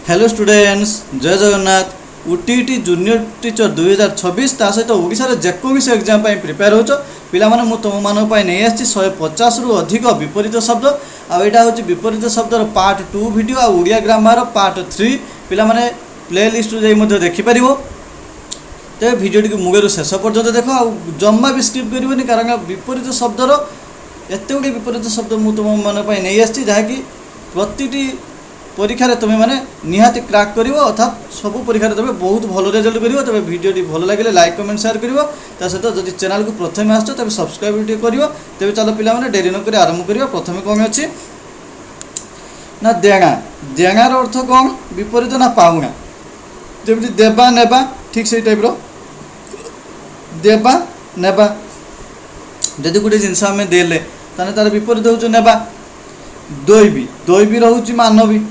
Hello students जय Jagannath UTT junior teacher 2026 ता सहित ओडिशा जेकोसी एग्जाम प्रिपेयर हो पिला माने मु तुम मान नहीं आसी 150 रु अधिक विपरीत शब्द आईटा हूँ विपरीत शब्दर पार्ट 2 वीडियो आ ओडिया ग्रामर पार्ट 3 पिला माने प्ले लिस्ट जाई देखिपर तेज भिडियो मुगेर शेष पर्यंत देख आ जम्मा भी स्किप करनी कारण विपरीत शब्दर एत गुड़े विपरीत शब्द मुझे तुम मान नहीं आसी जहाँकि प्रति परीक्षा तुम्हें मैंने निहाती क्रैक कर अर्थात सब परीक्षा तुम्हें बहुत भल रिजल्ट कर तब भिडियो भल लगे लाइक कमेंट शेयर कर सहित जब चैनल को प्रथम आस तब सब्सक्राइब कर तेज चलो पिला डेरी नक आरंभ करवा प्रथम कौन अच्छी ना देगा देगार अर्थ कौन विपरीत ना पाऊना जमी देवा नेबा ठीक से टाइप देवा नेबा जदि गोटे जिनस आम देले तार विपरीत हूँ नेबा दैवी दैवी रोचे मानवी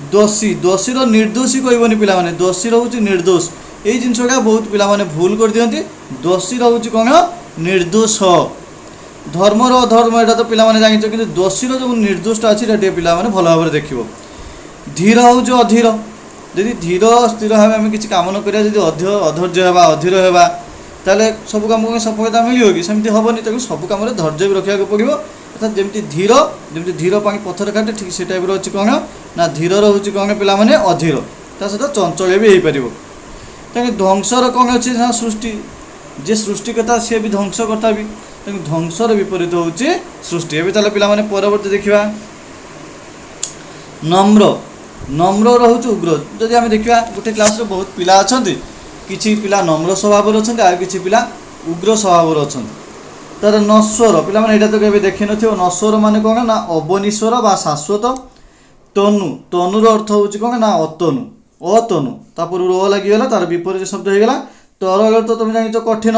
दोषी दोषी निर्दोषी कहबनी पिला माने दोषी रोचे निर्दोष ये जिनसा बहुत पिला माने भूल कर दियंती दोषी रोचे कौन निर्दोष धर्मर अधर्म यहाँ तो पिला माने जानिछ कि दोषीर जो निर्दोषटा अच्छी पिला माने भल भाव देखियो धीर हूँ अधीर यदि धीर स्थिर भाव आम किसी कम न करिया जदि अधैर्य होगा अधीर होगा ताले सब काम सफलता मिलियो कि सेमती हेनी तक सब कम धैर्य भी रखा पड़ो अर्थात जमी धीर पानी पत्थर काटे ठीक से टाइप अच्छी कौन ना धीर रोचे कौन पिला माने अधीर ता सहित चंचल भी हो पार तेणु ध्वंसर कौन अच्छी ना सृष्टि जे सृष्टिकर्ता सी भी ध्वंसकर्ता भी तेणु ध्वंसर विपरीत हूँ सृष्टि ए चलो पिला माने परवर्ती देखा नम्र नम्र रोचे उग्र जदि आम देखा गोटे क्लास बहुत पिला अच्छा किसी पिला नम्र स्वभाव अच्छा आ कि पिला उग्र स्वभाव अच्छा तार नस्वर पिला माने तो केबे देखि नथियो नस्वर माने कौन ना अवनीश्वर बा शाश्वत तनु तनुर अर्थ हूँ कौन ना अतनु अतनु तापर रो लगिगला तार विपरीत शब्द हो गला तर तो तुम जान कठिन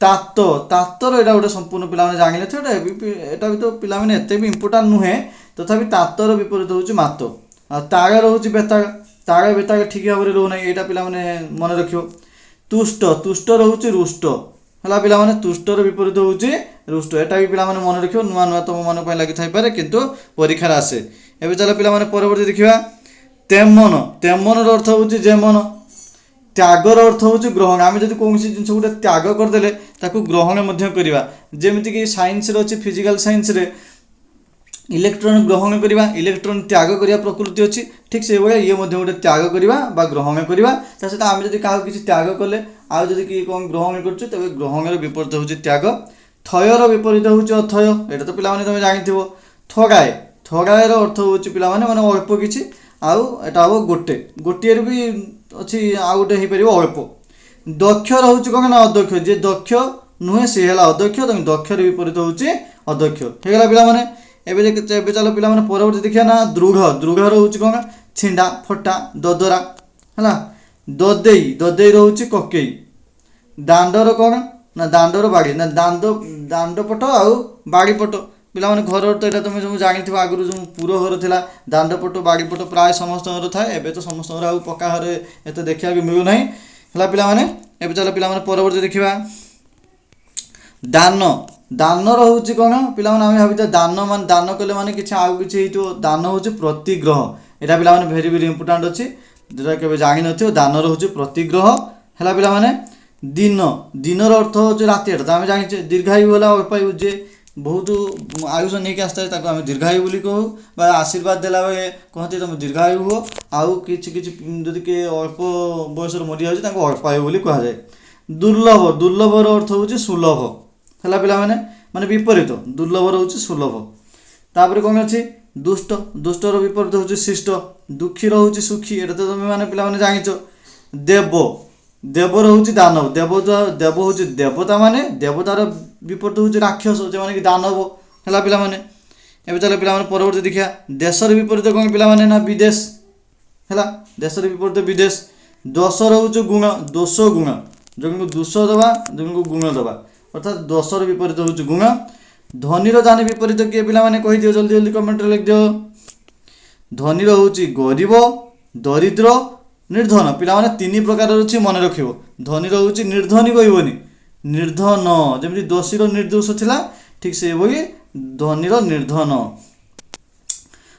तात तातर यहाँ गोटे संपूर्ण पिला जान यहाँ भी तो पिला एत भी इम्पोर्टाट नुहे तथापि तातर विपरीत हूँ मात ताग रोचे बेताग ताग बेताग ठीक भाव में रोना यहाँ पिला मन रख तुष्ट तुष्ट रोचे रुष्ट है पिला तुष्टर विपरीत हूँ रुष्ट यहाँ भी पिला मन रख नुआ नुआ तुम मन लगी थाईपे किंतु परीक्षार आसे एवं चलो पिला परवर्ती देखा तेमन तेमन अर्थ हूँ जेमन त्यागर अर्थ हूँ ग्रहण आम जब कौन जिन गोटे त्याग करदे ग्रहण करवा जमीक साइंस अच्छी फिजिकल साइंस इलेक्ट्रॉन ग्रहण करवा इलेक्ट्रॉन त्याग करवा प्रकृति अच्छी ठीक से भाई ये गोटे त्याग करवा ग्रहण करवा सहित आम जब क्या किसी त्याग कले आज कि कौन ग्रहण कर ग्रहण विपरीत हूँ त्याग थयर विपरीत हूँ अथय यहाँ तो पिला तुम जानी थगाए थगाएर अर्थ हूँ पिला माने अल्प किसी आउटा हम गोटे गोटे भी अच्छी आउ गोटे हो पार अल्प दक्ष रोचे कौन ना अदक्ष जे दक्ष नुहे सी है अदक्ष दक्षर विपरीत हूँ अदक्ष होगा पिला एवं चलो पिला परवर्ती देखिए ना दृढ़ दृढ़ रोचे कौन छिंडा फटा ददरा है ददेई ददेई रोचे ककेई दांडर कौन ना दांडर बाड़ी ना दांड पट आउ बाड़ी पट पिला घर तो यहाँ तुम सब जानी आगुरी जो पुर घर था दांड पट बाड़ी पट प्राय समस्त थाए एवं तो समस्त पक्का घर एत देखा मिलूना है पे चलो पिला परवर्ती देखा दान दान रोचे कौन पिला आम भावी दान मान दान कले मैंने किसी आउ कि दान हूँ प्रतिग्रह यहाँ पिला भेरी भेरी इंपोर्टाट अच्छी जोटा के जानी न दान रोचे प्रतिग्रह है पिला दिन दिनर अर्थ हूँ राति एटा तो आम जानी दीर्घायु है अल्पायु जे बहुत आयुष नहीं आसता है आम दीर्घायु बोली कहूँ आशीर्वाद देला बेले कहते तुम दीर्घायु हो आउ किसी जदि किए अल्प बयस मरी जाए अल्पायु बोली कहुए दुर्लभ दुर्लभर अर्थ हूँ सुलभ है पिला माने विपरीत दुर्लभ रोचे सुलभ तापर कौन अच्छी दुष्ट दुष्टर विपरीत हूँ शिष्ट दुखी रोचे सुखी यहाँ तो तुम मैंने पिला जानिच देव देव रोचे दानव देव देव हूँ देवता माने देवतार विपरीत हूँ राक्षस जो मैंने कि दानव है पिला एवं चलो पिला परवर्ती देखा देशर विपरीत कौन पिला ना विदेश है देशर विपरीत विदेश दोष रोचे गुण दोष गुण जो दोष दबा जो गुण दबा अर्थात दोषर विपरीत हूँ गुण धनीर जाने विपरीत किए पिला कही दियो जल्दी जल्दी कमेंट लिख दियो धनीर हूँ गरीब दरिद्र निर्धन पिला तीन प्रकार अच्छी मन रख धनीर हूँ निर्धनी कहबनी निर्धन जमी दोषीर निर्दोष था ठीक से वही धनीर निर्धन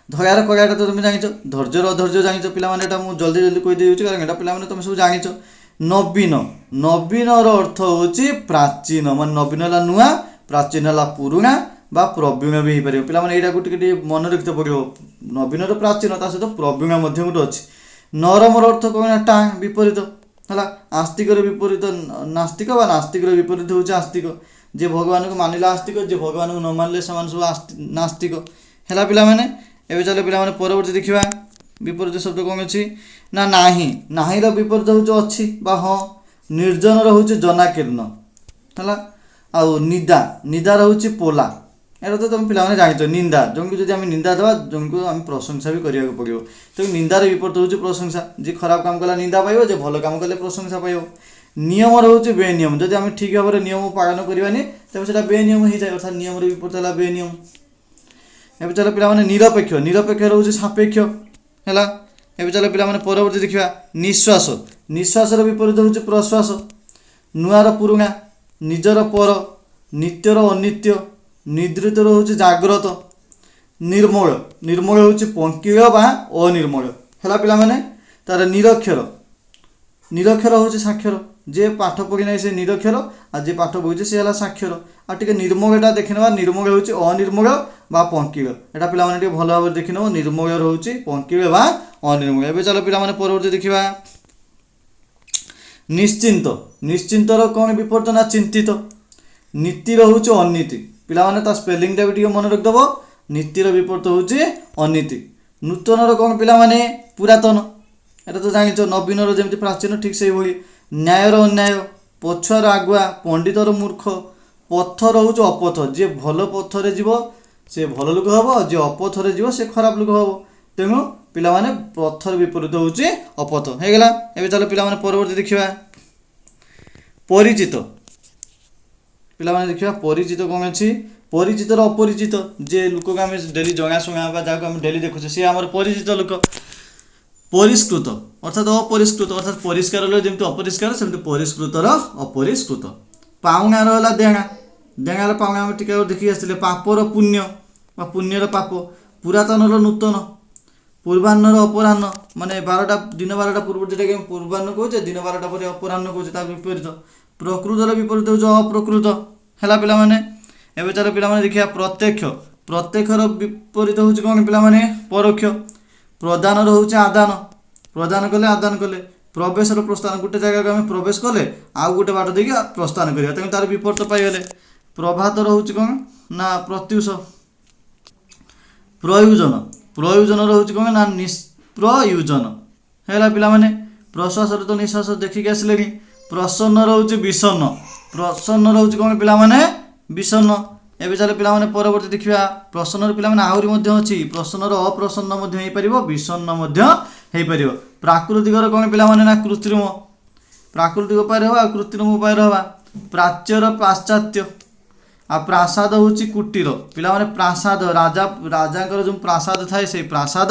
ଧୟାର କୟାଟା ତ ତୁମେ ଜାଣିଛ, ଧୈର୍ଯ୍ୟର ଅଧୈର୍ଯ୍ୟ ଜାଣିଛ ପିଲାମାନେ, ଏଇଟା ମୁଁ ଜଲ୍ଦି ଜଲ୍ଦି କହିଦେଉଛି କାରଣ ଏଇଟା ପିଲାମାନେ ତୁମେ ସବୁ ଜାଣିଛ। ନବୀନ, ନବୀନର ଅର୍ଥ ହେଉଛି ପ୍ରାଚୀନ, ମାନେ ନବୀନ ହେଲା ନୂଆ, ପ୍ରାଚୀନ ହେଲା ପୁରୁଣା ବା ପ୍ରବୀଣ ବି ହେଇପାରିବ। ପିଲାମାନେ ଏଇଟାକୁ ଟିକେ ଟିକେ ମନେ ରଖିତେ ପଡ଼ିବ, ନବୀନର ପ୍ରାଚୀନ ତା ସହିତ ପ୍ରବୀଣ ମଧ୍ୟ ଗୋଟେ ଅଛି। ନରମର ଅର୍ଥ କ'ଣ ନା ଟା, ବିପରୀତ ହେଲା। ଆସ୍ତିକର ବିପରୀତ ନାସ୍ତିକ ବା ନାସ୍ତିକର ବିପରୀତ ହେଉଛି ଆସ୍ତିକ। ଯିଏ ଭଗବାନଙ୍କୁ ମାନିଲା ଆସ୍ତିକ, ଯିଏ ଭଗବାନଙ୍କୁ ନ ମାନିଲେ ସେମାନେ ସବୁ ନାସ୍ତିକ ହେଲା ପିଲାମାନେ। ଏବେ ଚାଲ ପିଲାମାନେ ପରବର୍ତ୍ତୀ ଦେଖିବା, ବିପରୀତ ଶବ୍ଦ କ'ଣ ଅଛି ନା ନାହିଁ, ନାହିଁର ବିପରୀତ ହେଉଛି ଅଛି ବା ହଁ। ନିର୍ଜନର ହେଉଛି ଜନାକୀର୍ଣ୍ଣ ହେଲା। ଆଉ ନିଦା, ନିଦାର ହେଉଛି ପୋଲା, ଏଇଟା ତ ତୁମେ ପିଲାମାନେ ଜାଣିଛ। ନିନ୍ଦା, ଜଣଙ୍କୁ ଯଦି ଆମେ ନିନ୍ଦା ଦେବା ଜଣଙ୍କୁ ଆମେ ପ୍ରଶଂସା ବି କରିବାକୁ ପଡ଼ିବ। ତେଣୁ ନିନ୍ଦାର ବିପରୀତ ହେଉଛି ପ୍ରଶଂସା, ଯିଏ ଖରାପ କାମ କଲା ନିନ୍ଦା ପାଇବ, ଯିଏ ଭଲ କାମ କଲେ ପ୍ରଶଂସା ପାଇବ। ନିୟମର ହେଉଛି ବେନିୟମ, ଯଦି ଆମେ ଠିକ୍ ଭାବରେ ନିୟମ ପାଳନ କରିବାନି ତେବେ ସେଇଟା ବେନିୟମ ହେଇଯାଏ, ଅର୍ଥାତ୍ ନିୟମର ବିପରୀତ ହେଲା ବେନିୟମ। ଏବେ ଚାଲ ପିଲାମାନେ ନିରପେକ୍ଷ, ନିରପେକ୍ଷ ହେଉଛି ସାପେକ୍ଷ ହେଲା। ଏବେ ଚାଲ ପିଲାମାନେ ପରବର୍ତ୍ତୀ ଦେଖିବା ନିଶ୍ୱାସ, ନିଶ୍ୱାସର ବିପରୀତ ହେଉଛି ପ୍ରଶ୍ୱାସ। ନୂଆର ପୁରୁଣା, ନିଜର ପର, ନିତ୍ୟର ଅନିତ୍ୟ, ନିଦ୍ରିତର ହେଉଛି ଜାଗ୍ରତ। ନିର୍ମଳ, ନିର୍ମଳ ହେଉଛି ପଙ୍କିଳ ବା ଅନିର୍ମଳ ହେଲା ପିଲାମାନେ। ତାର ନିରକ୍ଷର, ନିରକ୍ଷର ହେଉଛି ସାକ୍ଷର, ଯିଏ ପାଠ ପଢ଼ି ନାହିଁ ସେ ନିରକ୍ଷର, ଆଉ ଯିଏ ପାଠ ପଢ଼ିଛି ସେ ହେଲା ସାକ୍ଷର। ଆଉ ଟିକେ ନିର୍ମଳଟା ଦେଖିନେବା, ନିର୍ମଳ ହେଉଛି ଅନିର୍ମଳ ବା ପଙ୍କିଳ, ଏଇଟା ପିଲାମାନେ ଟିକେ ଭଲ ଭାବରେ ଦେଖିନେବ। ନିର୍ମଳ ରହୁଛି ପଙ୍କିଳ ବା ଅନିର୍ମଳ। ଏବେ ଚାଲ ପିଲାମାନେ ପରବର୍ତ୍ତୀ ଦେଖିବା ନିଶ୍ଚିନ୍ତ, ନିଶ୍ଚିନ୍ତର କ'ଣ ବିପରୀତ ନା ଚିନ୍ତିତ। ନୀତିର ହେଉଛି ଅନୀତି, ପିଲାମାନେ ତା ସ୍ପେଲିଂଟା ବି ଟିକେ ମନେ ରଖିଦେବ, ନୀତିର ବିପରୀତ ହେଉଛି ଅନୀତି। ନୂତନର କ'ଣ ପିଲାମାନେ ପୁରାତନ, ଏଇଟା ତ ଜାଣିଛ। ନବୀନର ଯେମିତି ପ୍ରାଚୀନ ଠିକ୍ ସେଇଭଳି। ନ୍ୟାୟର ଅନ୍ୟାୟ, ପଛୁଆର ଆଗୁଆ, ପଣ୍ଡିତର ମୂର୍ଖ, ପଥର ହେଉଛି ଅପଥ, ଯିଏ ଭଲ ପଥରେ ଯିବ ସେ ଭଲ ଲୋକ ହେବ, ଯିଏ ଅପଥରେ ଯିବ ସେ ଖରାପ ଲୋକ ହେବ। ତେଣୁ ପିଲାମାନେ ପଥର ବିପରୀତ ହେଉଛି ଅପଥ ହେଇଗଲା। ଏବେ ଚାଲ ପିଲାମାନେ ପରବର୍ତ୍ତୀ ଦେଖିବା ପରିଚିତ, ପିଲାମାନେ ଦେଖିବା ପରିଚିତ କ'ଣ ଅଛି। ପରିଚିତର ଅପରିଚିତ, ଯେ ଲୋକକୁ ଆମେ ଡେଲି ଜଣାଶୁଣା ବା ଯାହାକୁ ଆମେ ଡେଲି ଦେଖୁଛେ ସେ ଆମର ପରିଚିତ ଲୋକ। ପରିଷ୍କୃତ ଅର୍ଥାତ୍ ଅପରିଷ୍କୃତ, ଅର୍ଥାତ୍ ପରିଷ୍କାର ହେଲେ ଯେମିତି ଅପରିଷ୍କାର ସେମିତି ପରିଷ୍କୃତର ଅପରିଷ୍କୃତ। ପାଉଣାର ହେଲା ଦେଣା, ଦେଣାର ପାଉଣା ଆମେ ଟିକେ ଦେଖିକି ଆସିଥିଲେ। ପାପର ପୁଣ୍ୟ ବା ପୁଣ୍ୟର ପାପ। ପୁରାତନର ନୂତନ, ପୂର୍ବାହ୍ନର ଅପରାହ୍ନ, ମାନେ 12ଟା ଦିନ 12ଟା ପୂର୍ବରୁ ଯେଉଁଟାକି ଆମେ ପୂର୍ବାହ୍ନ କହୁଛେ, ଦିନ 12ଟା ପରେ ଅପରାହ୍ନ କହୁଛେ, ତାର ବିପରୀତ। ପ୍ରକୃତର ବିପରୀତ ହେଉଛି ଅପ୍ରକୃତ ହେଲା ପିଲାମାନେ। ଏବେ ଚାଲ ପିଲାମାନେ ଦେଖିବା ପ୍ରତ୍ୟକ୍ଷ, ପ୍ରତ୍ୟକ୍ଷର ବିପରୀତ ହେଉଛି କ'ଣ ପିଲାମାନେ ପରୋକ୍ଷ। ପ୍ରଦାନର ହେଉଛି ଆଦାନ, ପ୍ରଦାନ କଲେ ଆଦାନ କଲେ। ପ୍ରବେଶର ପ୍ରସ୍ଥାନ, ଗୋଟେ ଜାଗାକୁ ଆମେ ପ୍ରବେଶ କଲେ ଆଉ ଗୋଟେ ବାଟ ଦେଇକି ପ୍ରସ୍ଥାନ କରିବା, ତେଣୁ ତାର ବିପରୀତ ପାଇଗଲେ। ପ୍ରଭାତର ହେଉଛି କ'ଣ ନା ପ୍ରତ୍ୟୁଷ। ପ୍ରୟୋଜନ, ପ୍ରୟୋଜନର ହେଉଛି କ'ଣ ନା ନିଷ୍ପ୍ରୟୋଜନ ହେଲା ପିଲାମାନେ। ପ୍ରଶ୍ୱାସର ତ ନିଶ୍ୱାସ ଦେଖିକି ଆସିଲେଣି। ପ୍ରସନ୍ନର ହେଉଛି ବିଷଣ୍ଣ, ପ୍ରସନ୍ନର ହେଉଛି କ'ଣ ପିଲାମାନେ ବିଷଣ୍ଣ। ଏବେ ଚାଲ ପିଲାମାନେ ପରବର୍ତ୍ତୀ ଦେଖିବା ପ୍ରସନ୍ନର ପିଲାମାନେ ଆହୁରି ମଧ୍ୟ ଅଛି। ପ୍ରସନ୍ନର ଅପ୍ରସନ୍ନ ମଧ୍ୟ ହେଇପାରିବ, ବିଷଣ୍ଣ ମଧ୍ୟ ହେଇପାରିବ। ପ୍ରାକୃତିକର କ'ଣ ପିଲାମାନେ ନା କୃତ୍ରିମ, ପ୍ରାକୃତିକ ଉପାୟରେ ହେବା ଆଉ କୃତ୍ରିମ ଉପାୟରେ ହେବା। ପ୍ରାଚ୍ୟର ପାଶ୍ଚାତ୍ୟ, ଆଉ ପ୍ରାସାଦ ହେଉଛି କୁଟୀର, ପିଲାମାନେ ପ୍ରାସାଦ ରାଜାଙ୍କର ଯେଉଁ ପ୍ରାସାଦ ଥାଏ ସେଇ ପ୍ରାସାଦ,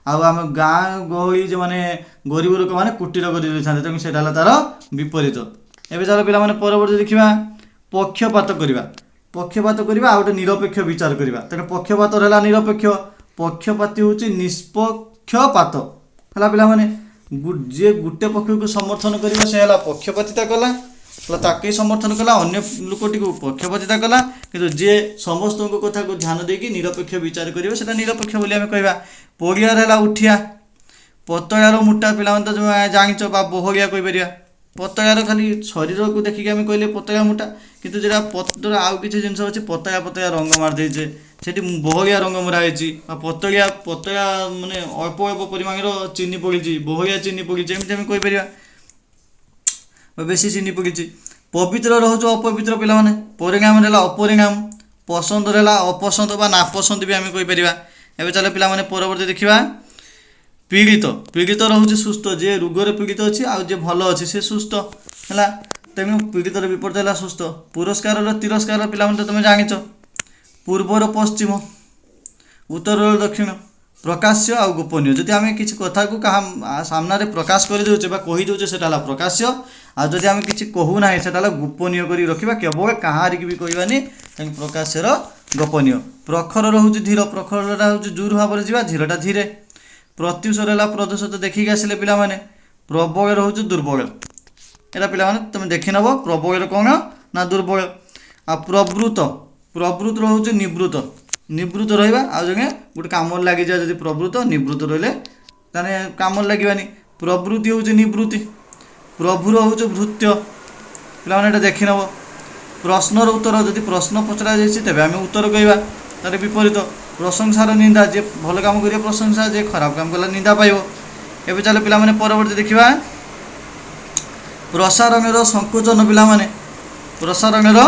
ଆଉ ଆମ ଗାଁ ଗହଳି ଯେଉଁମାନେ ଗରିବ ଲୋକମାନେ କୁଟୀର କରି ଦେଇଥାନ୍ତି, ତେଣୁ ସେଇଟା ହେଲା ତାର ବିପରୀତ। ଏବେ ଚାଲ ପିଲାମାନେ ପରବର୍ତ୍ତୀ ଦେଖିବା ପକ୍ଷପାତ କରିବା, ପକ୍ଷପାତ କରିବା ଆଉ ଗୋଟେ ନିରପେକ୍ଷ ବିଚାର କରିବା। ତେଣୁ ପକ୍ଷପାତ ହେଲା ନିରପେକ୍ଷ, ପକ୍ଷପାତୀ ହେଉଛି ନିଷ୍ପକ୍ଷପାତ ହେଲା ପିଲାମାନେ। ଯିଏ ଗୋଟେ ପକ୍ଷକୁ ସମର୍ଥନ କରିବ ସେ ହେଲା ପକ୍ଷପାତିତା କଲା, ତାକେ ସମର୍ଥନ କଲା, ଅନ୍ୟ ଲୋକଟିକୁ ପକ୍ଷପାତିତା କଲା। କିନ୍ତୁ ଯିଏ ସମସ୍ତଙ୍କ କଥାକୁ ଧ୍ୟାନ ଦେଇକି ନିରପେକ୍ଷ ବିଚାର କରିବ ସେଟା ନିରପେକ୍ଷ ବୋଲି ଆମେ କହିବା। ପଡ଼ିଆର ହେଲା ଉଠିଆ, ପତଳାର ମୋଟା, ପିଲାମାନେ ତ ଜାଣିଛ ବା ବହଳିଆ କହିପାରିବା। ପତଳାର ଖାଲି ଶରୀରକୁ ଦେଖିକି ଆମେ କହିଲେ ପତଳା ମୋଟା, କିନ୍ତୁ ଯେଟା ପତଳା ଆଉ କିଛି ଜିନିଷ ଅଛି ପତଳା ପତଳା ରଙ୍ଗ ମାରିଦେଇଛେ, ସେଠି ବହଳିଆ ରଙ୍ଗ ମରା ହେଇଛି। ବା ପତଳା ପତଳା ମାନେ ଅଳ୍ପ ଅଳ୍ପ ପରିମାଣର ଚିନି ପଡ଼ିଛି, ବହଳିଆ ଚିନି ପଡ଼ିଛି, ଏମିତି ଆମେ କହିପାରିବା। ବେଶୀ ଚିନି ପଡ଼ିଛି। ପବିତ୍ର ରହୁଛୁ ଅପବିତ୍ର, ପିଲାମାନେ ପରିଣାମରେ ହେଲା ଅପରିଣାମ, ପସନ୍ଦରେ ହେଲା ଅପସନ୍ଦ ବା ନାପସନ୍ଦ ବି ଆମେ କହିପାରିବା। ଏବେ ଚାଲ ପିଲାମାନେ ପରବର୍ତ୍ତୀ ଦେଖିବା ପୀଡ଼ିତ, ପୀଡ଼ିତ ରହୁଛି ସୁସ୍ଥ, ଯିଏ ରୋଗରେ ପୀଡ଼ିତ ଅଛି ଆଉ ଯିଏ ଭଲ ଅଛି ସେ ସୁସ୍ଥ ହେଲା। ତେଣୁ ପୀଡ଼ିତର ବିପରୀତ ହେଲା ସୁସ୍ଥ। ପୁରସ୍କାରର ତିରସ୍କାର, ପିଲାମାନେ ତ ତୁମେ ଜାଣିଛ। ପୂର୍ବର ପଶ୍ଚିମ, ଉତ୍ତରର ଦକ୍ଷିଣ। ପ୍ରକାଶ୍ୟ ଆଉ ଗୋପନୀୟ, ଯଦି ଆମେ କିଛି କଥାକୁ କାହା ସାମ୍ନାରେ ପ୍ରକାଶ କରିଦେଉଛେ ବା କହିଦେଉଛେ ସେଟା ହେଲା ପ୍ରକାଶ୍ୟ, ଆଉ ଯଦି ଆମେ କିଛି କହୁନାହିଁ ସେଟା ହେଲା ଗୋପନୀୟ କରି ରଖିବା, କେବଳ କାହାରିକି ବି କହିବାନି, ତେଣୁ ପ୍ରକାଶ୍ୟର ଗୋପନୀୟ। ପ୍ରଖର ରହୁଛି ଧୀର, ପ୍ରଖରଟା ହେଉଛି ଜୋର ଭାବରେ ଯିବା, ଧୀରଟା ଧୀରେ। ପ୍ରତ୍ୟୁଷର ହେଲା ପ୍ରଦୂଷିତ ଦେଖିକି ଆସିଲେ ପିଲାମାନେ। ପ୍ରବଳ ରହୁଛି ଦୁର୍ବଳ। ଏଇଟା ପିଲାମାନେ ତୁମେ ଦେଖିନେବ ପ୍ରବଳର କ'ଣ ନା ଦୁର୍ବଳ। ଆଉ ପ୍ରବୃତ, ପ୍ରବୃତ ରହୁଛି ନିବୃତ, ନିବୃତ ରହିବା। ଆଉ ଜଣେ ଗୋଟେ କାମରେ ଲାଗିଯିବା ଯଦି ପ୍ରବୃତ, ନିବୃତ ରହିଲେ ତାହେଲେ କାମରେ ଲାଗିବାନି। ପ୍ରବୃତ୍ତି ହେଉଛି ନିବୃତ୍ତି। ପ୍ରଭୁର ହେଉଛି ଭୃତ୍ୟ। ପିଲାମାନେ ଏଇଟା ଦେଖିନେବ। ପ୍ରଶ୍ନର ଉତ୍ତର, ଯଦି ପ୍ରଶ୍ନ ପଚରାଯାଇଛି ତେବେ ଆମେ ଉତ୍ତର କହିବା, ତାର ବିପରୀତ। ପ୍ରଶଂସାର ନିନ୍ଦା, ଯିଏ ଭଲ କାମ କରିବ ପ୍ରଶଂସା, ଯିଏ ଖରାପ କାମ କଲା ନିନ୍ଦା ପାଇବ। ଏବେ ଚାଲ ପିଲାମାନେ ପରବର୍ତ୍ତୀ ଦେଖିବା ପ୍ରସାରଣର ସଂକୋଚନ। ପିଲାମାନେ ପ୍ରସାରଣର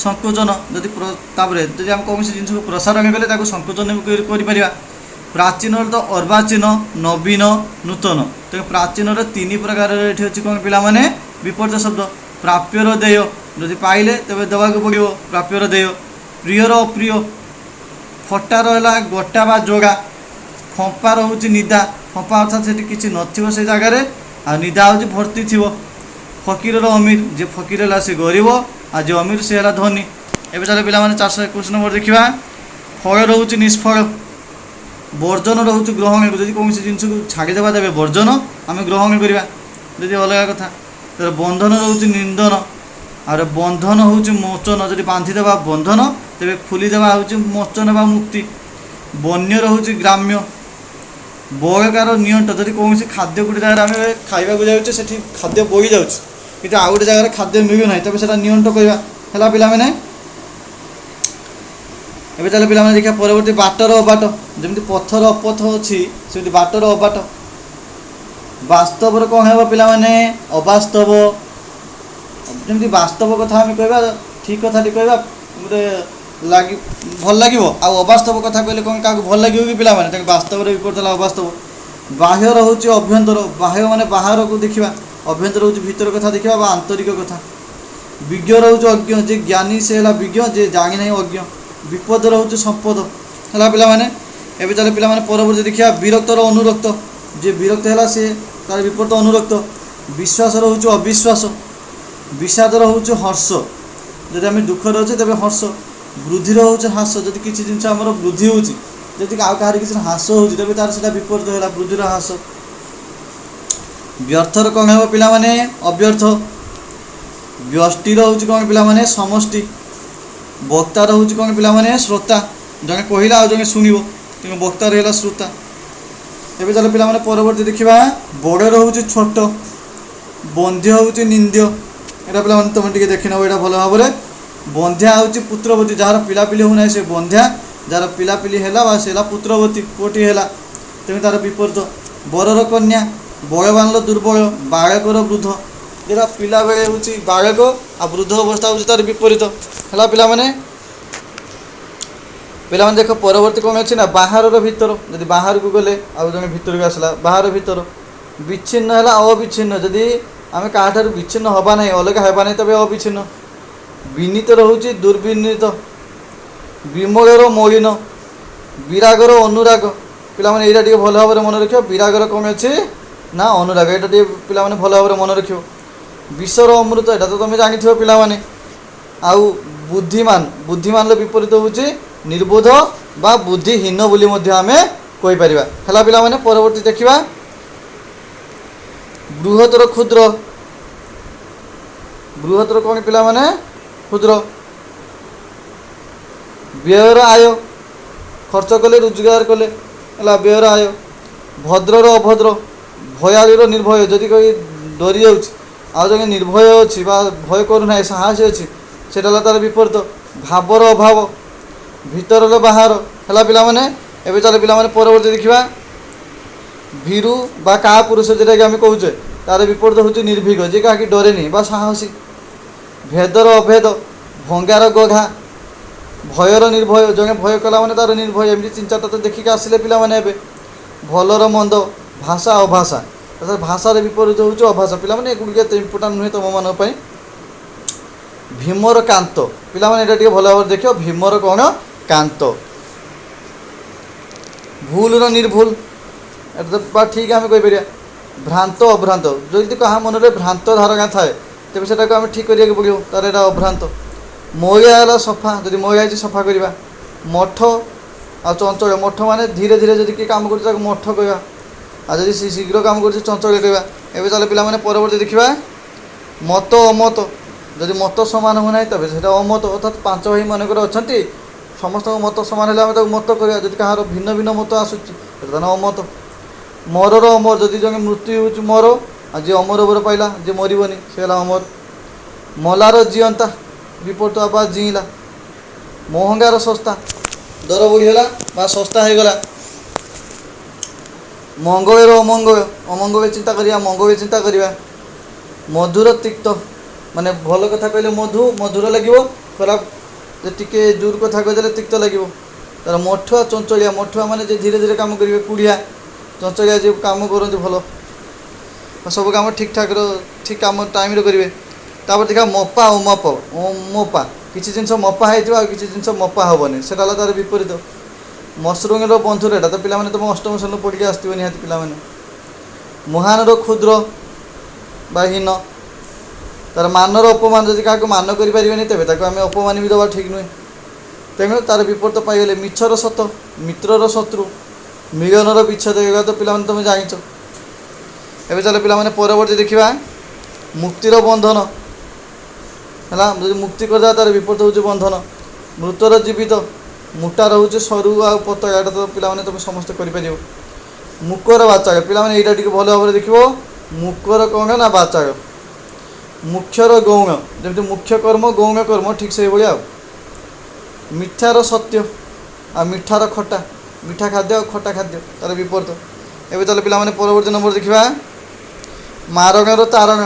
ସଂକୋଚନ, ଯଦି ତାପରେ ଯଦି ଆମେ କୌଣସି ଜିନିଷକୁ ପ୍ରସାରଣ କଲେ ତାକୁ ସଂକୋଚନ ବି କରିପାରିବା। ପ୍ରାଚୀନର ତ ଅର୍ବାଚୀନ, ନବୀନ, ନୂତନ। ତେଣୁ ପ୍ରାଚୀନର 3 ପ୍ରକାରର ଏଠି ଅଛି କ'ଣ ପିଲାମାନେ ବିପରୀତ ଶବ୍ଦ। ପ୍ରାପ୍ୟର ଦେୟ, ଯଦି ପାଇଲେ ତେବେ ଦେବାକୁ ପଡ଼ିବ, ପ୍ରାପ୍ୟର ଦେୟ। ପ୍ରିୟର ଅପ୍ରିୟ। ଫଟାର ହେଲା ଗୋଟା ବା ଯୋଗା। ଫମ୍ପାର ହେଉଛି ନିଦା, ଫମ୍ପା ଅର୍ଥାତ୍ ସେଠି କିଛି ନଥିବ ସେ ଜାଗାରେ, ଆଉ ନିଦା ହେଉଛି ଭର୍ତ୍ତି ଥିବ। ଫକୀରର ଅମିର, ଯେ ଫକୀର ହେଲା ସେ ଗରିବ, ଆଉ ଯେ ଅମିର ସେ ହେଲା ଧନୀ। ଏବେ ଚାଲ ପିଲାମାନେ 421 ନମ୍ବର ଦେଖିବା। ଫଳ ରହୁଛି ନିଷ୍ଫଳ। ବର୍ଜନ ରହୁଛି ଗ୍ରହଣ, ଯଦି କୌଣସି ଜିନିଷକୁ ଛାଡ଼ିଦେବା ତେବେ ବର୍ଜନ, ଆମେ ଗ୍ରହଣ କରିବା ଯଦି ଅଲଗା କଥା। ତାର ବନ୍ଧନ ରହୁଛି ନିନ୍ଦନ, ଆଉ ବନ୍ଧନ ହେଉଛି ମୋଚନ, ଯଦି ବାନ୍ଧିଦେବା ବନ୍ଧନ ତେବେ ଖୋଲିଦେବା ହେଉଛି ମୋଚନ ବା ମୁକ୍ତି। ବନ୍ୟ ରହୁଛି ଗ୍ରାମ୍ୟ। ବଳକାର ନିଅଣ୍ଟ, ଯଦି କୌଣସି ଖାଦ୍ୟ ଗୋଟେ ଜାଗାରେ ଆମେ ଖାଇବାକୁ ଯାଉଛେ ସେଠି ଖାଦ୍ୟ ବୋହି ଯାଉଛି କିନ୍ତୁ ଆଉ ଗୋଟେ ଜାଗାରେ ଖାଦ୍ୟ ମିଳୁନାହିଁ ତେବେ ସେଟା ନିଅଣ୍ଟ କହିବା ହେଲା ପିଲାମାନେ। ଏବେ ଚାଲ ପିଲାମାନେ ଦେଖିବା ପରବର୍ତ୍ତୀ ବାଟର ଅବାଟ। ଯେମିତି ପଥର ଅପଥ ଅଛି ସେମିତି ବାଟର ଅବାଟ। ବାସ୍ତବର କ'ଣ ହେବ ପିଲାମାନେ ଅବାସ୍ତବ। ଯେମିତି ବାସ୍ତବ କଥା ଆମେ କହିବା, ଠିକ୍ କଥାଟି କହିବା ଗୋଟେ ଭଲ ଲାଗିବ, ଆଉ ଅବାସ୍ତବ କଥା କହିଲେ କ'ଣ କାହାକୁ ଭଲ ଲାଗିବ କି ପିଲାମାନେ, ତାକୁ ବାସ୍ତବରେ ବିପରୀତ ହେଲା ଅବାସ୍ତବ। ବାହ୍ୟ ରହୁଛି ଅଭ୍ୟନ୍ତର, ବାହ୍ୟ ମାନେ ବାହାରକୁ ଦେଖିବା, ଅଭ୍ୟନ୍ତର ହେଉଛି ଭିତର କଥା ଦେଖିବା ବା ଆନ୍ତରିକ କଥା। ବିଜ୍ଞ ରହୁଛି ଅଜ୍ଞ, ଯେ ଜ୍ଞାନୀ ସେ ହେଲା ବିଜ୍ଞ, ଯେ ଜାଣି ନାହିଁ ଅଜ୍ଞ। ବିପଦ ରହୁଛି ସମ୍ପଦ ହେଲା ପିଲାମାନେ। ଏବେ ଚାଲେ ପିଲାମାନେ ପରବର୍ତ୍ତୀ ଦେଖିବା ବିରକ୍ତର ଅନୁରକ୍ତ, ଯେ ବିରକ୍ତ ହେଲା ସେ ତାର ବିପରୀତ ଅନୁରକ୍ତ। ବିଶ୍ୱାସ ରହୁଛି ଅବିଶ୍ୱାସ। ବିଷାଦ ରହୁଛି ହର୍ଷ, ଯଦି ଆମେ ଦୁଃଖରେ ଅଛେ ତେବେ ହର୍ଷ। ବୃଦ୍ଧିର ହେଉଛି ହ୍ରାସ, ଯଦି କିଛି ଜିନିଷ ଆମର ବୃଦ୍ଧି ହେଉଛି, ଯଦି ଆଉ କାହାର କିଛି ହ୍ରାସ ହେଉଛି ତେବେ ତାର ସେଇଟା ବିପରୀତ ହେଲା ବୃଦ୍ଧିର ହ୍ରାସ। ବ୍ୟର୍ଥର କ'ଣ ହେବ ପିଲାମାନେ ଅବ୍ୟର୍ଥ। ବ୍ୟଷ୍ଟିର ହେଉଛି କ'ଣ ପିଲାମାନେ ସମଷ୍ଟି। ବକ୍ତାର ହେଉଛି କ'ଣ ପିଲାମାନେ ଶ୍ରୋତା, ଜଣେ କହିଲା ଆଉ ଜଣେ ଶୁଣିବ, ତେଣୁ ବକ୍ତାର ହେଲା ଶ୍ରୋତା। ଏବେ ଚାଲ ପିଲାମାନେ ପରବର୍ତ୍ତୀ ଦେଖିବା ବଡ଼ର ହେଉଛି ଛୋଟ, ବନ୍ଧ୍ୟ ହେଉଛି ନିନ୍ଦ୍ୟ। ଏଇଟା ପିଲାମାନେ ତୁମେ ଟିକେ ଦେଖିନେବ ଏଇଟା ଭଲ ଭାବରେ। ବନ୍ଧ୍ୟା ହେଉଛି ପୁତ୍ରବତୀ, ଯାହାର ପିଲାପିଲି ହେଉନାହିଁ ସେ ବନ୍ଧ୍ୟା, ଯାହାର ପିଲାପିଲି ହେଲା ବା ସେ ହେଲା ପୁତ୍ରବତୀ, ପୁଅଟିଏ ହେଲା, ତେଣୁ ତାର ବିପରୀତ। ବରର କନ୍ୟା, ବଳବାନର ଦୁର୍ବଳ, ବାଳକର ବୃଦ୍ଧ। ଯେଉଁଟା ପିଲାବେଳେ ହେଉଛି ବାଳକ ଆଉ ବୃଦ୍ଧ ଅବସ୍ଥା ହେଉଛି ତାର ବିପରୀତ ହେଲା ପିଲାମାନେ। ପିଲାମାନେ ଦେଖ ପରବର୍ତ୍ତୀ କ'ଣ ଅଛି ନା ବାହାରର ଭିତର, ଯଦି ବାହାରକୁ ଗଲେ ଆଉ ଜଣେ ଭିତରକୁ ଆସିଲା, ବାହାର ଭିତର। ବିଚ୍ଛିନ୍ନ ହେଲା ଅବିଚ୍ଛିନ୍ନ, ଯଦି ଆମେ କାହାଠାରୁ ବିଚ୍ଛିନ୍ନ ହେବା ନାହିଁ, ଅଲଗା ହେବା ନାହିଁ ତେବେ ଅବିଚ୍ଛିନ୍ନ। ବିନୀତ ରହୁଛି ଦୁର୍ବିନୀତ। ବିମଳର ମଳିନ, ବିରାଗର ଅନୁରାଗ। ପିଲାମାନେ ଏଇଟା ଟିକେ ଭଲ ଭାବରେ ମନେ ରଖିବ, ବିରାଗର କ'ଣ ଅଛି ନା ଅନୁରାଗ, ଏଇଟା ଟିକେ ପିଲାମାନେ ଭଲ ଭାବରେ ମନେ ରଖିବ। ବିଷର ଅମୃତ, ଏଇଟା ତ ତୁମେ ଜାଣିଥିବ ପିଲାମାନେ। ଆଉ ବୁଦ୍ଧିମାନ, ବୁଦ୍ଧିମାନର ବିପରୀତ ହେଉଛି ନିର୍ବୋଧ ବା ବୁଦ୍ଧିହୀନ ବୋଲି ମଧ୍ୟ ଆମେ କହିପାରିବା ହେଲା ପିଲାମାନେ। ପରବର୍ତ୍ତୀ ଦେଖିବା ବୃହତ୍ତର କ୍ଷୁଦ୍ର। ବୃହତ୍ତର କ'ଣ ପିଲାମାନେ କ୍ଷୁଦ୍ର। ବ୍ୟୟର ଆୟ, ଖର୍ଚ୍ଚ କଲେ ରୋଜଗାର କଲେ ହେଲା ବ୍ୟୟର ଆୟ। ଭଦ୍ରର ଅଭଦ୍ର, ଭୟାଳୀର ନିର୍ଭୟ, ଯଦି କେହି ଡରି ଯାଉଛି ଆଉ ଜଣେ ନିର୍ଭୟ ଅଛି ବା ଭୟ କରୁନାହିଁ ସାହସୀ ଅଛି ସେଇଟା ହେଲା ତା'ର ବିପରୀତ। ଭାବର ଅଭାବ, ଭିତରର ବାହାର ହେଲା ପିଲାମାନେ। ଏବେ ଚାଲ ପିଲାମାନେ ପରବର୍ତ୍ତୀ ଦେଖିବା ଭୀରୁ ବା କାହା ପୁରୁଷ, ଯେଉଁଟାକି ଆମେ କହୁଛେ ତା'ର ବିପରୀତ ହେଉଛି ନିର୍ଭୀକ, ଯେ କାହାକି ଡରେନି ବା ସାହସୀ। ଭେଦର ଅଭେଦ, ଭଙ୍ଗାର ଗଘା, ଭୟର ନିର୍ଭୟ, ଜଣେ ଭୟ କଲା ମାନେ ତା'ର ନିର୍ଭୟ। ଏମିତି 3-4ଟା ତ ଦେଖିକି ଆସିଲେ ପିଲାମାନେ। ଏବେ ଭଲର ମନ୍ଦ, ଭାଷା ଅଭାଷା, ଭାଷାର ବିପରୀତ ହେଉଛି ଅଭାଷା। ପିଲାମାନେ ଏଗୁଡ଼ିକ ଏତେ ଇମ୍ପୋର୍ଟାଣ୍ଟ ନୁହେଁ ତୁମମାନଙ୍କ ପାଇଁ। ଭୀମର କାନ୍ତ, ପିଲାମାନେ ଏଇଟା ଟିକେ ଭଲ ଭାବରେ ଦେଖିବ, ଭୀମର କ'ଣ କାନ୍ତ। ଭୁଲର ନିର୍ଭୁଲ, এটা বা ঠিক আমি কইপারিয়া। ভ্রান্ত অভ্রান্ত, যদি কাহা মନରେ ভ্রান্ত ধারণা থাকে ତେବେ ସେଟାକୁ ଆମେ ଠିକ୍ କରିବାକୁ ପଡ଼ିବ, ତା'ର ଏଇଟା ଅଭ୍ରାନ୍ତ। ମଇଳା ହେଲା ସଫା, ଯଦି ମଇଳା ହେଇଛି ସଫା କରିବା। ମଠ ଆଉ ଚଞ୍ଚଳ। ମଠ ମାନେ ଧୀରେ ଧୀରେ ଯଦି କିଏ କାମ କରୁଛି ତାକୁ ମଠ କହିବା, ଆଉ ଯଦି ଶୀଘ୍ର କାମ କରୁଛି ଚଞ୍ଚଳ କହିବା। ଏବେ ଚାଲ ପିଲାମାନେ ପରବର୍ତ୍ତୀ ଦେଖିବା ମତ ଅମତ। ଯଦି ମତ ସମାନ ହୁଏନାହିଁ ତେବେ ସେଇଟା ଅମତ, ଅର୍ଥାତ୍ 5 ଭାଇ ମନେକର ଅଛନ୍ତି, ସମସ୍ତଙ୍କ ମତ ସମାନ ହେଲେ ଆମେ ତାକୁ ମତ କରିବା। ଯଦି କାହାର ଭିନ୍ନ ଭିନ୍ନ ମତ ଆସୁଛି ସେଇଟା ତାହେଲେ ଅମତ। ମରର ଅମର, ଯଦି ଜଣେ ମୃତ୍ୟୁ ହେଉଛି ମର, ଆଉ ଯିଏ ଅମର ଓଭର ପାଇଲା, ଯିଏ ମରିବନି ସେ ହେଲା ଅମର। ମଲାର ଜିଅନ୍ତା, ବିପରୀତ ବା ଜିଇଁଲା। ମହଙ୍ଗାର ଶସ୍ତା, ଦର ବଢ଼ିଗଲା ବା ଶସ୍ତା ହେଇଗଲା। ମଙ୍ଗଳର ଅମଙ୍ଗଳ, ଅମଙ୍ଗଳ ଚିନ୍ତା କରିବା, ମଙ୍ଗଳ ଚିନ୍ତା କରିବା। ମଧୁର ତିକ୍ତ, ମାନେ ଭଲ କଥା କହିଲେ ମଧୁର ଲାଗିବ, ଖରାପ ଯେ ଟିକେ ଜୋର କଥା କହିଦେଲେ ତିକ୍ତ ଲାଗିବ। ତାର ମଠୁଆ ଚଞ୍ଚଳିଆ, ମଠୁଆ ମାନେ ଯେ ଧୀରେ ଧୀରେ କାମ କରିବେ, କୁଡ଼ିଆ। ଚଞ୍ଚଳିଆ ଯେ କାମ କରନ୍ତି ଭଲ, ସବୁ କାମ ଠିକ୍ କାମ ଟାଇମ୍ରେ କରିବେ। ତାପରେ ଦେଖିବା ମପା ଓ ମପା, କିଛି ଜିନିଷ ମପା ହେଇଥିବ ଆଉ କିଛି ଜିନିଷ ମପା ହେବନି, ସେଇଟା ହେଲା ତାର ବିପରୀତ। ମସୃଙ୍ଗର ବନ୍ଧୁର, ଏଇଟା ତ ପିଲାମାନେ ତୁମ ଅଷ୍ଟମ ଶ୍ରେଣୀରୁ ପଢ଼ିକି ଆସିଥିବ ନିହାତି ପିଲାମାନେ। ମହାନର କ୍ଷୁଦ୍ର ବା ହୀନ, ତାର ମାନର ଅପମାନ, ଯଦି କାହାକୁ ମାନ କରିପାରିବେନି ତେବେ ତାକୁ ଆମେ ଅପମାନ ବି ଦେବା ଠିକ୍ ନୁହେଁ। ତେଣୁ ତାର ବିପରୀତ ପାଇଗଲେ ମିଛର ସତ, ମିତ୍ରର ଶତ୍ରୁ, ମିଳନର ବିଚ୍ଛେଦ। ଏଗୁଡ଼ା ତ ପିଲାମାନେ ତୁମେ ଜାଣିଛ। ଏବେ ଚାଲ ପିଲାମାନେ ପରବର୍ତ୍ତୀ ଦେଖିବା ମୁକ୍ତିର ବନ୍ଧନ ହେଲା। ଯଦି ମୁକ୍ତି କରିଦେବା ତାର ବିପରୀତ ହେଉଛି ବନ୍ଧନ। ମୃତର ଜୀବିତ, ମୁଟା ରହୁଛି ସରୁ ଆଉ ପତଳା, ଏଇଟା ତ ପିଲାମାନେ ତୁମେ ସମସ୍ତେ କରିପାରିବ। ମୁକର ବାଚାଳ, ପିଲାମାନେ ଏଇଟା ଟିକେ ଭଲ ଭାବରେ ଦେଖିବ। ମୁକର କ'ଣ ନା ବାଚାଳ। ମୁଖ୍ୟର ଗୌଣ, ଯେମିତି ମୁଖ୍ୟ କର୍ମ ଗୌଣ କର୍ମ, ଠିକ୍ ସେଇଭଳିଆ ଆଉ। ମିଠାର ସତ୍ୟ ଆଉ ମିଠାର ଖଟା, ମିଠା ଖାଦ୍ୟ ଆଉ ଖଟା ଖାଦ୍ୟ ତାର ବିପରୀତ। ଏବେ ତାହେଲେ ପିଲାମାନେ ପରବର୍ତ୍ତୀ ନମ୍ବର ଦେଖିବା ମାରଣର ତାରଣ।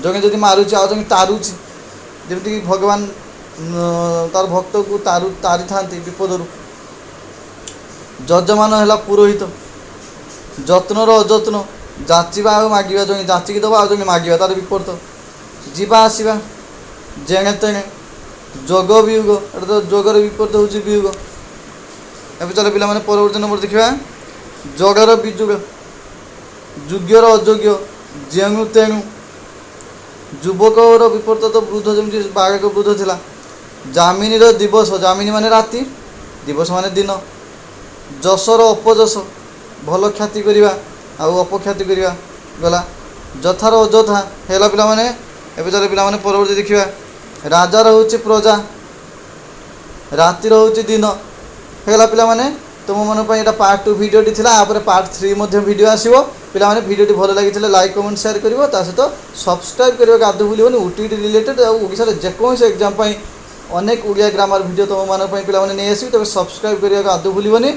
ଜଣେ ଯଦି ମାରୁଛି ଆଉ ଜଣେ ତାରୁଛି, ଯେମିତିକି ଭଗବାନ ତାର ଭକ୍ତକୁ ତାରିଥାନ୍ତି ବିପଦରୁ। ଯଜମାନ ହେଲା ପୁରୋହିତ। ଯତ୍ନର ଅଯତ୍ନ, ଯାଚିବା ଆଉ ମାଗିବା, ଜଣେ ଯାଚିକି ଦେବା ଆଉ ଜଣେ ମାଗିବା, ତାର ବିପରୀତ। ଯିବା ଆସିବା, ଜେଣେ ତେଣେ। ଯୋଗ ବିয়োଗ, ଏଇଟା ତ ଯୋଗର ବିପରୀତ ହେଉଛି ବିয়োଗ। ଏବେ ଚାଲ ପିଲାମାନେ ପରବର୍ତ୍ତୀ ନମ୍ବର ଦେଖିବା ଯୋଗର ବିଯୋଗ। ଯୋଗ୍ୟର ଅଯୋଗ୍ୟ, ଯେଣୁ ତେଣୁ। ଯୁବକର ବିପରୀତ ତ ବୃଦ୍ଧ, ଯେମିତି ବାଳକ ବୃଦ୍ଧ ଥିଲା। ଯାମିନୀର ଦିବସ, ଯାମିନୀ ମାନେ ରାତି, ଦିବସ ମାନେ ଦିନ। ଯଶର ଅପଯଶ, ଭଲ ଖ୍ୟାତି କରିବା ଆଉ ଅପଖ୍ୟାତି କରିବା ଗଲା। ଯଥାର ଅଯଥା ହେଲା ପିଲାମାନେ। ଏବେ ଚାଲ ପିଲାମାନେ ପରବର୍ତ୍ତୀ ଦେଖିବା ରାଜାର ହେଉଛି ପ୍ରଜା, ରାତିର ହେଉଛି ଦିନ ହେଇଗଲା। ପିଲାମାନେ ତୁମମାନଙ୍କ ପାଇଁ ଏଇଟା ପାର୍ଟ 2 ଭିଡ଼ିଓଟି ଥିଲା। ତାପରେ ପାର୍ଟ 3 ମଧ୍ୟ ଭିଡ଼ିଓ ଆସିବ। ପିଲାମାନେ ଭିଡ଼ିଓଟି ଭଲ ଲାଗିଥିଲେ ଲାଇକ୍ କମେଣ୍ଟ ସେୟାର କରିବ, ତା ସହିତ ସବସ୍କ୍ରାଇବ୍ କରିବାକୁ ଆଦୌ ଭୁଲିବନି। OTT ରିଲେଟେଡ୍ ଆଉ ଓଡ଼ିଶାରେ ଯେକୌଣସି ଏକ୍ଜାମ୍ ପାଇଁ ଅନେକ ଓଡ଼ିଆ ଗ୍ରାମାର ଭିଡ଼ିଓ ତୁମମାନଙ୍କ ପାଇଁ ପିଲାମାନେ ନେଇ ଆସିବି, ତେବେ ସବସ୍କ୍ରାଇବ୍ କରିବାକୁ ଆଦୌ ଭୁଲିବନି।